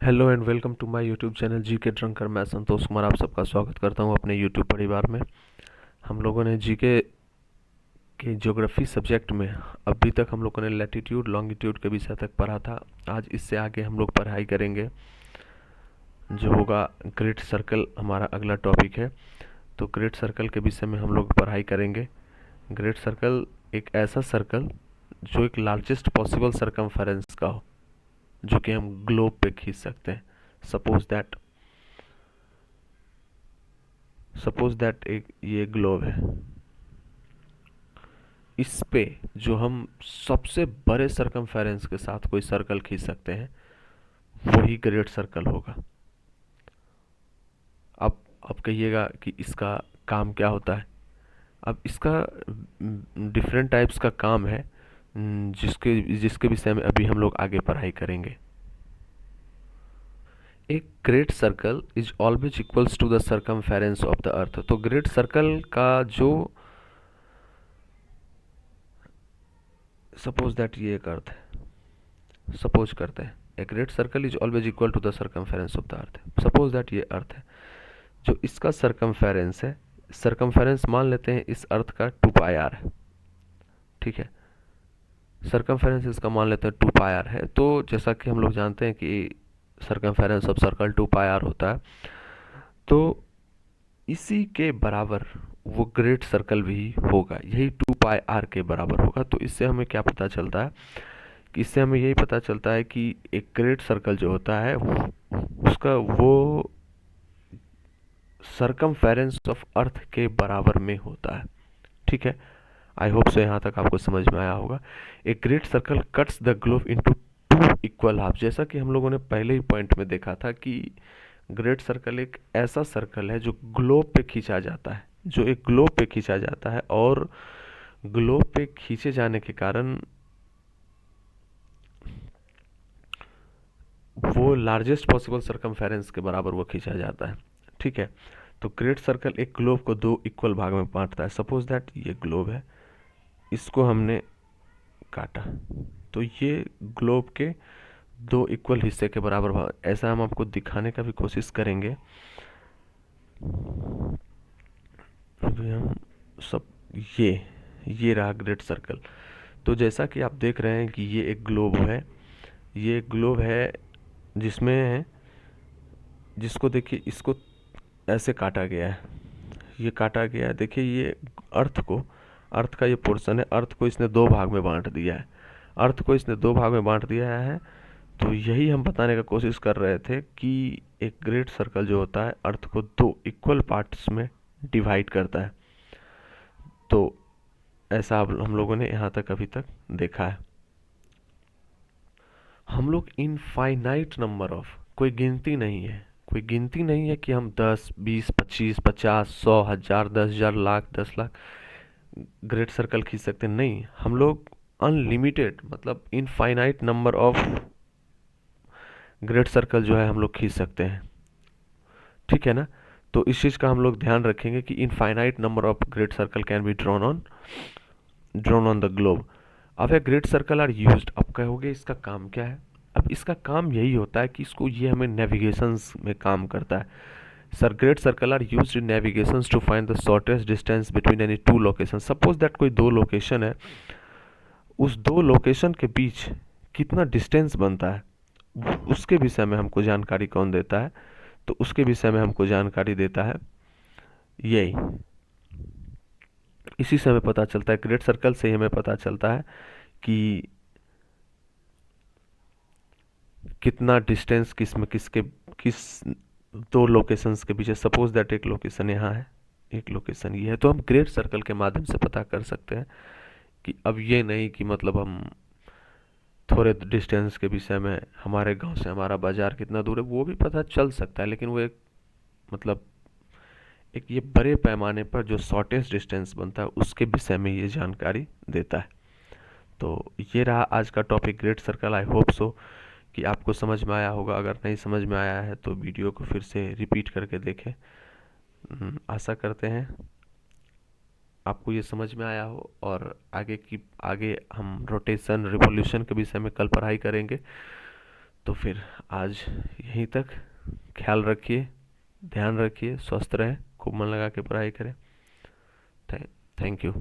Hello and welcome to my YouTube channel GK drunker. मैं संतोष कुमार आप सबका स्वागत करता हूं अपने यूट्यूब परिवार में। हम लोगों ने जीके के ज्योग्राफी सब्जेक्ट में अभी तक हम लोगों ने लैटिट्यूड लॉन्गिट्यूड के विषय तक पढ़ा था। आज इससे आगे हम लोग पढ़ाई करेंगे जो होगा ग्रेट सर्कल। हमारा अगला टॉपिक है, तो ग्रेट सर्कल के विषय में हम लोग पढ़ाई करेंगे। ग्रेट सर्कल एक ऐसा सर्कल जो एक लार्जेस्ट पॉसिबल सरकमफेरेंस का हो, जो कि हम ग्लोब पे खींच सकते हैं। सपोज दैट एक ये ग्लोब है, इस पे जो हम सबसे बड़े सरकमफेरेंस के साथ कोई सर्कल खींच सकते हैं वही ग्रेट सर्कल होगा। अब कहिएगा कि इसका काम क्या होता है। अब इसका डिफरेंट टाइप्स का काम है, जिसके जिसके विषय में अभी हम लोग आगे पढ़ाई करेंगे। एक great circle is always equals to the circumference of the earth. तो ग्रेट सर्कल का जो सपोज दैट ये एक अर्थ है, सपोज करते हैं a great circle is always equal to the circumference of the earth. Suppose that ये अर्थ है, जो इसका सरकमफेरेंस है, सरकमफेरेंस मान लेते हैं इस अर्थ का 2πr है, ठीक है। सरकमफेरेंस इसका मान लेते हैं 2πr है। तो जैसा कि हम लोग जानते हैं कि सरकमफेरेंस ऑफ सर्कल 2πr होता है, तो इसी के बराबर वो ग्रेट सर्कल भी होगा, यही 2πr के बराबर होगा। तो इससे हमें क्या पता चलता है कि इससे हमें यही पता चलता है कि एक ग्रेट सर्कल जो होता है उसका वो सरकमफेरेंस ऑफ अर्थ के बराबर में होता है, ठीक है। आई होप सो यहाँ तक आपको समझ में आया होगा। एक great circle cuts the globe into two equal half. जैसा कि हम लोगों ने पहले ही पॉइंट में देखा था कि ग्रेट सर्कल एक ऐसा सर्कल है जो ग्लोब पे खींचा जाता है, जो एक ग्लोब पे खींचा जाता है, और ग्लोब पे खींचे जाने के कारण वो लार्जेस्ट पॉसिबल सरकमफेरेंस के बराबर वो खींचा जाता है, ठीक है। तो ग्रेट सर्कल एक ग्लोब को दो इक्वल भाग में बांटता है। सपोज दैट ये ग्लोब है, इसको हमने काटा, तो ये ग्लोब के दो इक्वल हिस्से के बराबर भाग, ऐसा हम आपको दिखाने का भी कोशिश करेंगे। अभी हम सब ये रहा ग्रेट सर्कल। तो जैसा कि आप देख रहे हैं कि ये एक ग्लोब है, ये एक ग्लोब है जिसमें जिसको देखिए इसको ऐसे काटा गया है, ये काटा गया है। देखिए ये अर्थ का ये पोर्शन है, अर्थ को इसने दो भाग में बांट दिया है, अर्थ को इसने दो भाग में बांट दिया है। तो यही हम बताने का कोशिश कर रहे थे कि एक ग्रेट सर्कल जो होता है अर्थ को दो इक्वल पार्ट्स में डिवाइड करता है। तो ऐसा अब हम लोगों ने यहाँ तक अभी तक देखा है। हम लोग इनफाइनाइट नंबर ऑफ, कोई गिनती नहीं है, कोई गिनती नहीं है कि हम 10, 20, 25, 50, 100, 1000, 10,000, लाख, 10 लाख ग्रेट सर्कल खींच सकते हैं। नहीं, हम लोग अनलिमिटेड मतलब infinite number of great circle जो है हम लोग खींच सकते हैं, ठीक है ना। तो इस चीज़ का हम लोग ध्यान रखेंगे कि infinite number of great circle can be drawn on the globe. अब a great circle are used. अब कहोगे इसका काम क्या है। अब इसका काम यही होता है कि इसको ये हमें नेविगेशंस में काम करता है। Sir great circle are used in navigations to find the shortest distance between any two location. Suppose that कोई दो लोकेशन है, उस दो लोकेशन के बीच कितना डिस्टेंस बनता है उसके विषय में हमको जानकारी कौन देता है। तो उसके विषय में हमको जानकारी देता है यही, इसी से हमें पता चलता है, ग्रेट सर्कल से ही हमें पता चलता है कि कितना डिस्टेंस किस में किस दो लोकेशंस के बीच है। सपोज दैट एक लोकेशन यहाँ है, एक लोकेशन ये है, तो हम ग्रेट सर्कल के माध्यम से पता कर सकते हैं कि अब ये नहीं कि मतलब हम थोड़े डिस्टेंस के विषय में हमारे गांव से हमारा बाजार कितना दूर है वो भी पता चल सकता है, लेकिन वो एक मतलब एक ये बड़े पैमाने पर जो शॉर्टेस्ट डिस्टेंस बनता है उसके विषय में ये जानकारी देता है। तो ये रहा आज का topic great circle. I hope so कि आपको समझ में आया होगा। अगर नहीं समझ में आया है तो वीडियो को फिर से रिपीट करके देखें। आशा करते हैं आपको ये समझ में आया हो, और आगे हम रोटेशन रिवॉल्यूशन के विषय में कल पढ़ाई करेंगे। तो फिर आज यहीं तक। ख्याल रखिए, ध्यान रखिए, स्वस्थ रहें, खूब मन लगा के पढ़ाई करें। Thank you.